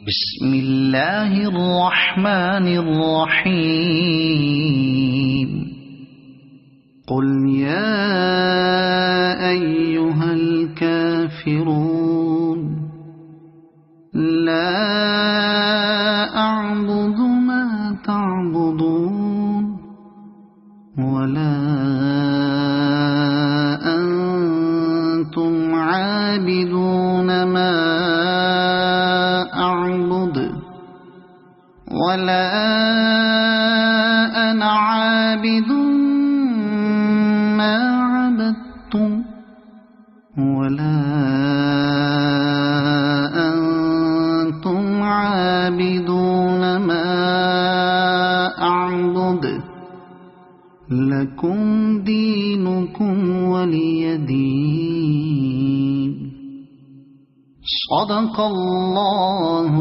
بسم الله الرحمن الرحيم قل يا أيها الكافرون لا أعبد ما تعبدون ولا أنتم عابدون ما أعبد ولا أنا عابد ما عبدتم ولا أنتم عابدون ما أعبد لكم دينكم ولي دين. صدق الله